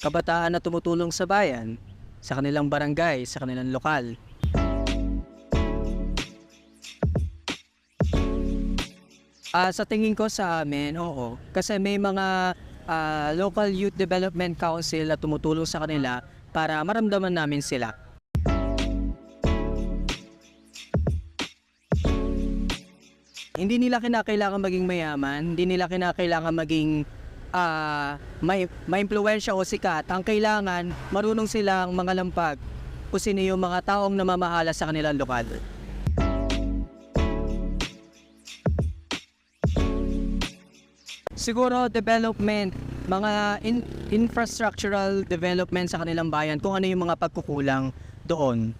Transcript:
kabataan na tumutulong sa bayan, sa kanilang barangay, sa kanilang lokal. Sa tingin ko sa amin, oo. Kasi may mga local youth development council na tumutulong sa kanila para maramdaman namin sila. Hindi nila kinakailangan maging mayaman, hindi nila kinakailangan maging maimpluwensya o sikat. Ang kailangan, marunong silang mangalampag kung sino yung mga taong namamahala sa kanilang lokal. Siguro development, mga infrastructural development sa kanilang bayan, kung ano yung mga pagkukulang doon.